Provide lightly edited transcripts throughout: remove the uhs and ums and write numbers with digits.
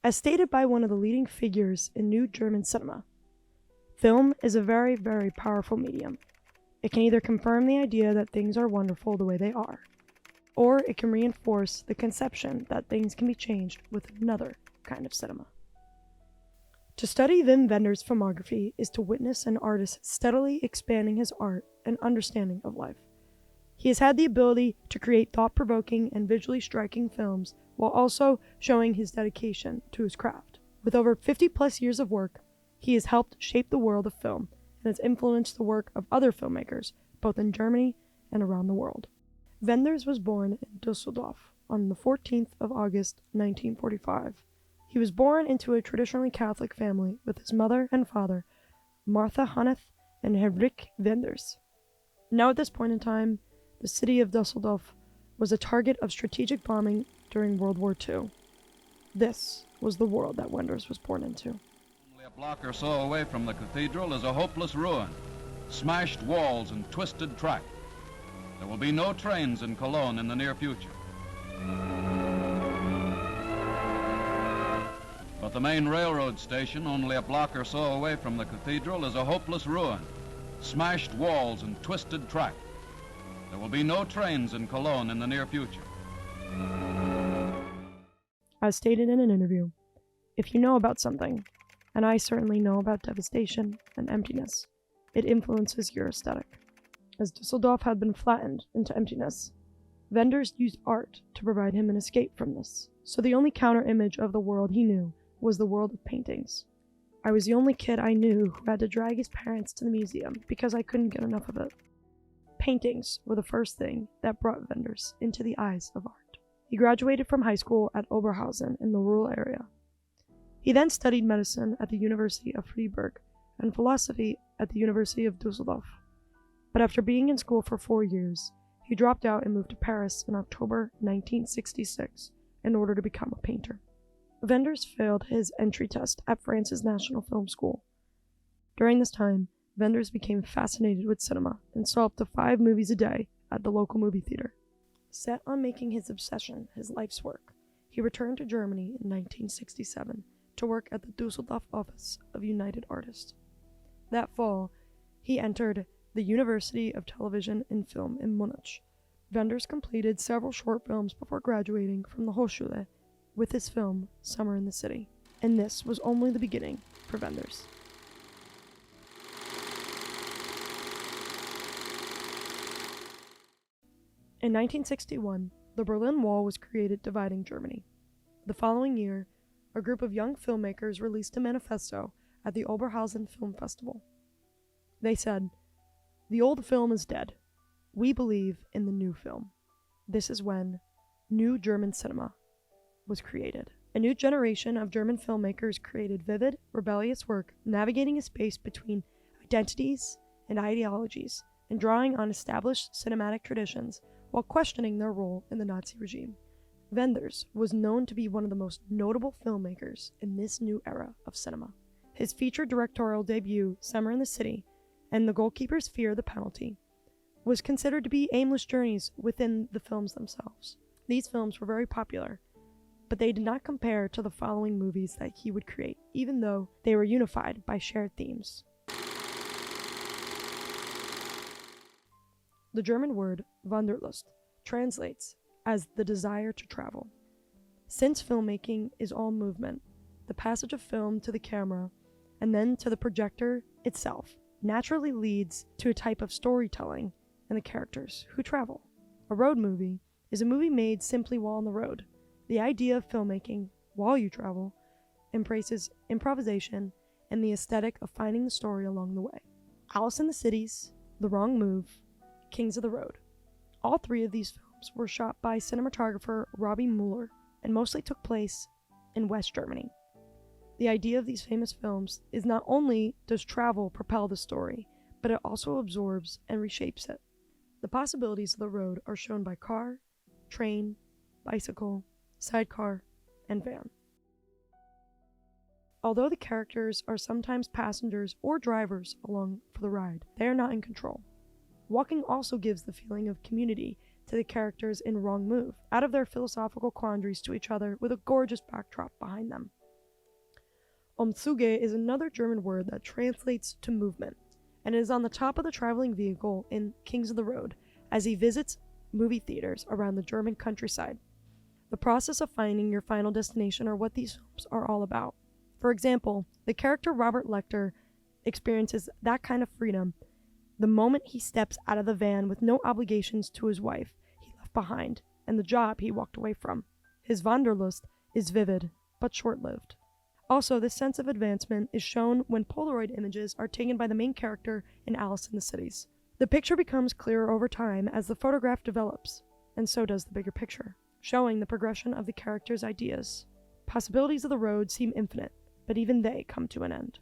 As stated by one of the leading figures in New German cinema, film is a very, very powerful medium. It can either confirm the idea that things are wonderful the way they are, or it can reinforce the conception that things can be changed with another kind of cinema. To study Wim Wenders' filmography is to witness an artist steadily expanding his art and understanding of life. He has had the ability to create thought-provoking and visually striking films while also showing his dedication to his craft. With over 50-plus years of work, he has helped shape the world of film and has influenced the work of other filmmakers, both in Germany and around the world. Wenders was born in Düsseldorf on the 14th of August, 1945. He was born into a traditionally Catholic family with his mother and father, Martha Hanneth and Henrik Wenders. Now at this point in time, the city of Düsseldorf was a target of strategic bombing during World War II. This was the world that Wenders was born into. Only a block or so away from the cathedral is a hopeless ruin, smashed walls and twisted track. There will be no trains in Cologne in the near future. But the main railroad station, only a block or so away from the cathedral, is a hopeless ruin, smashed walls and twisted track. There will be no trains in Cologne in the near future. As stated in an interview, if you know about something, and I certainly know about devastation and emptiness, it influences your aesthetic. As Düsseldorf had been flattened into emptiness, Wenders used art to provide him an escape from this. So the only counter-image of the world he knew was the world of paintings. I was the only kid I knew who had to drag his parents to the museum because I couldn't get enough of it. Paintings were the first thing that brought Wenders into the eyes of art. He graduated from high school at Oberhausen in the rural area. He then studied medicine at the University of Freiburg and philosophy at the University of Düsseldorf. But after being in school for 4 years, he dropped out and moved to Paris in October 1966 in order to become a painter. Wenders failed his entry test at France's National Film School. During this time, Wenders became fascinated with cinema and saw up to 5 movies a day at the local movie theater. Set on making his obsession his life's work, he returned to Germany in 1967 to work at the Düsseldorf office of United Artists. That fall, he entered the University of Television and Film in Munich. Wenders completed several short films before graduating from the Hochschule with his film Summer in the City. And this was only the beginning for Wenders. In 1961, the Berlin Wall was created dividing Germany. The following year, a group of young filmmakers released a manifesto at the Oberhausen Film Festival. They said, "The old film is dead. We believe in the new film." This is when New German Cinema was created. A new generation of German filmmakers created vivid, rebellious work, navigating a space between identities and ideologies, and drawing on established cinematic traditions while questioning their role in the Nazi regime. Wenders was known to be one of the most notable filmmakers in this new era of cinema. His feature directorial debut, Summer in the City, and The Goalkeeper's Fear of the Penalty, was considered to be aimless journeys within the films themselves. These films were very popular, but they did not compare to the following movies that he would create, even though they were unified by shared themes. The German word Wanderlust translates as the desire to travel. Since filmmaking is all movement, the passage of film to the camera and then to the projector itself naturally leads to a type of storytelling and the characters who travel. A road movie is a movie made simply while on the road. The idea of filmmaking while you travel embraces improvisation and the aesthetic of finding the story along the way. Alice in the Cities, The Wrong Move, Kings of the Road. All 3 of these films were shot by cinematographer Robbie Mueller and mostly took place in West Germany. The idea of these famous films is not only does travel propel the story, but it also absorbs and reshapes it. The possibilities of the road are shown by car, train, bicycle, sidecar, and van. Although the characters are sometimes passengers or drivers along for the ride, they are not in control. Walking also gives the feeling of community to the characters in Wrong Move, out of their philosophical quandaries to each other with a gorgeous backdrop behind them. Umzuge is another German word that translates to movement, and is on the top of the traveling vehicle in Kings of the Road as he visits movie theaters around the German countryside. The process of finding your final destination are what these films are all about. For example, the character Robert Lecter experiences that kind of freedom the moment he steps out of the van with no obligations to his wife he left behind and the job he walked away from. His Wanderlust is vivid, but short-lived. Also, this sense of advancement is shown when Polaroid images are taken by the main character in Alice in the Cities. The picture becomes clearer over time as the photograph develops, and so does the bigger picture, showing the progression of the character's ideas. Possibilities of the road seem infinite, but even they come to an end.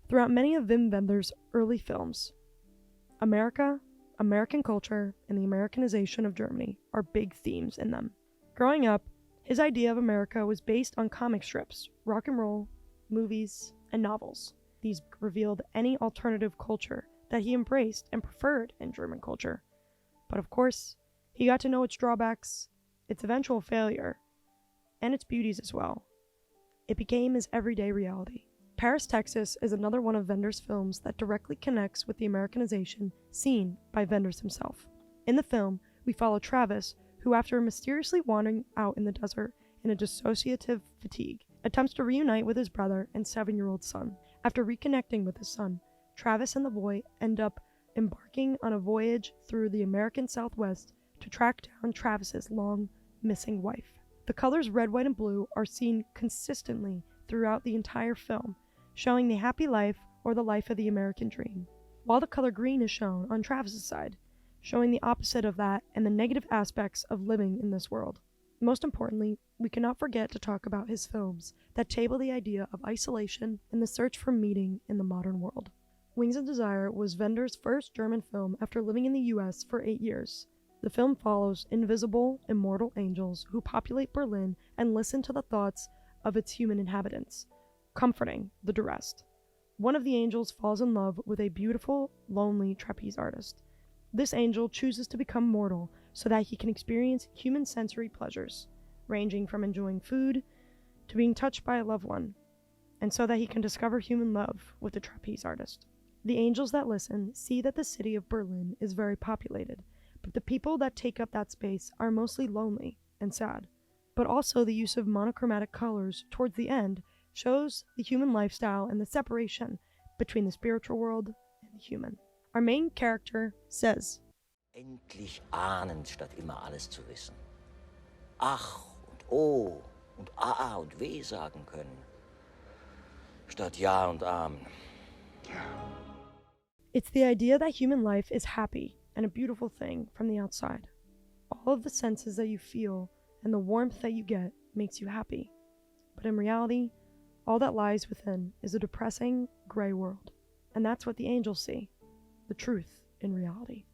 Throughout many of Wim Wenders' early films, America, American culture, and the Americanization of Germany are big themes in them. Growing up, his idea of America was based on comic strips, rock and roll, movies, and novels. These revealed any alternative culture that he embraced and preferred in German culture. But of course, he got to know its drawbacks, its eventual failure, and its beauties as well. It became his everyday reality. Paris, Texas is another one of Wenders' films that directly connects with the Americanization seen by Wenders himself. In the film, we follow Travis, who after mysteriously wandering out in the desert in a dissociative fatigue, attempts to reunite with his brother and 7-year-old son. After reconnecting with his son, Travis and the boy end up embarking on a voyage through the American Southwest to track down Travis's long missing wife. The colors red, white, and blue are seen consistently throughout the entire film, showing the happy life or the life of the American dream, while the color green is shown on Travis's side, showing the opposite of that and the negative aspects of living in this world. Most importantly, we cannot forget to talk about his films that table the idea of isolation and the search for meaning in the modern world. Wings of Desire was Wenders' first German film after living in the US for 8 years. The film follows invisible, immortal angels who populate Berlin and listen to the thoughts of its human inhabitants, comforting the distressed. One of the angels falls in love with a beautiful, lonely trapeze artist. This angel chooses to become mortal so that he can experience human sensory pleasures, ranging from enjoying food to being touched by a loved one, and so that he can discover human love with the trapeze artist. The angels that listen see that the city of Berlin is very populated, but the people that take up that space are mostly lonely and sad. But also the use of monochromatic colors towards the end shows the human lifestyle and the separation between the spiritual world and the human. Our main character says, Endlich ahnen, statt immer alles zu wissen. Ach und oh und A und W sagen können, statt Ja und Amen. It's the idea that human life is happy and a beautiful thing from the outside. All of the senses that you feel and the warmth that you get makes you happy. But in reality, all that lies within is a depressing, gray world. And that's what the angels see. The truth in reality.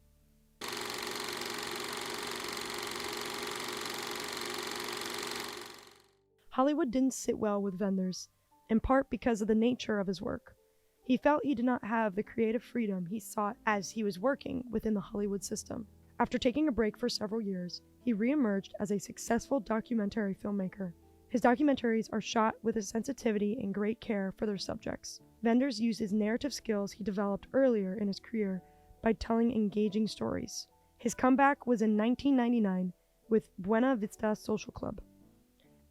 Hollywood didn't sit well with Wenders, in part because of the nature of his work. He felt he did not have the creative freedom he sought as he was working within the Hollywood system. After taking a break for several years, he re-emerged as a successful documentary filmmaker. His documentaries are shot with a sensitivity and great care for their subjects. Wenders uses narrative skills he developed earlier in his career by telling engaging stories. His comeback was in 1999 with Buena Vista Social Club,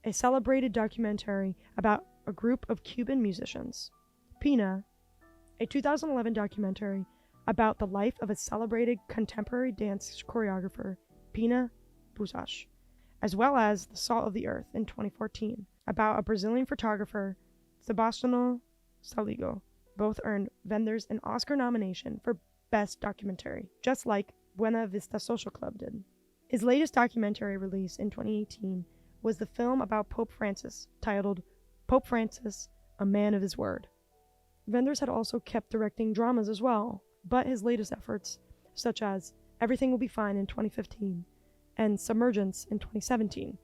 a celebrated documentary about a group of Cuban musicians. Pina, a 2011 documentary about the life of a celebrated contemporary dance choreographer, Pina, as well as The Salt of the Earth in 2014, about a Brazilian photographer, Sebastiano Saligo. Both earned Wenders an Oscar nomination for Best Documentary, just like Buena Vista Social Club did. His latest documentary release in 2018 was the film about Pope Francis, titled Pope Francis, A Man of His Word. Wenders had also kept directing dramas as well, but his latest efforts, such as Everything Will Be Fine in 2015 and Submergence in 2017,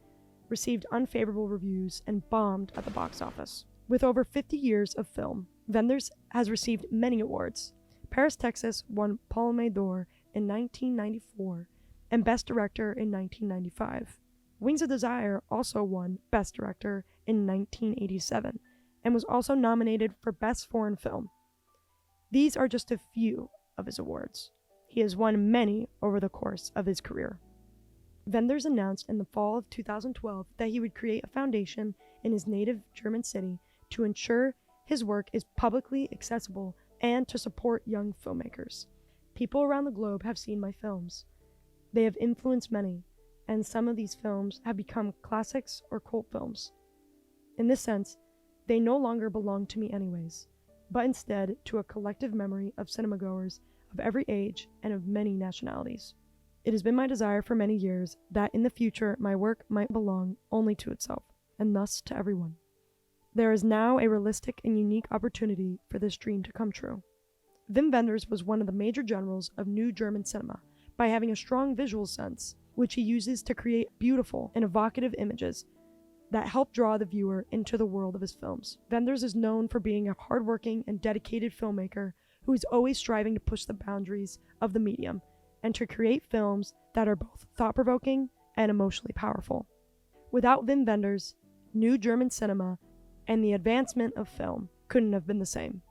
received unfavorable reviews and bombed at the box office. With over 50 years of film, Wenders has received many awards. Paris, Texas won Palme d'Or in 1994 and Best Director in 1995. Wings of Desire also won Best Director in 1987 and was also nominated for Best Foreign Film. These are just a few of his awards. He has won many over the course of his career. Wenders announced in the fall of 2012 that he would create a foundation in his native German city to ensure his work is publicly accessible and to support young filmmakers. People around the globe have seen my films. They have influenced many, and some of these films have become classics or cult films. In this sense, they no longer belong to me anyways, but instead to a collective memory of cinemagoers of every age and of many nationalities. It has been my desire for many years that in the future my work might belong only to itself, and thus to everyone. There is now a realistic and unique opportunity for this dream to come true. Wim Wenders was one of the major generals of New German cinema by having a strong visual sense, which he uses to create beautiful and evocative images that help draw the viewer into the world of his films. Wenders is known for being a hardworking and dedicated filmmaker who is always striving to push the boundaries of the medium and to create films that are both thought-provoking and emotionally powerful. Without Wim Wenders, New German cinema and the advancement of film couldn't have been the same.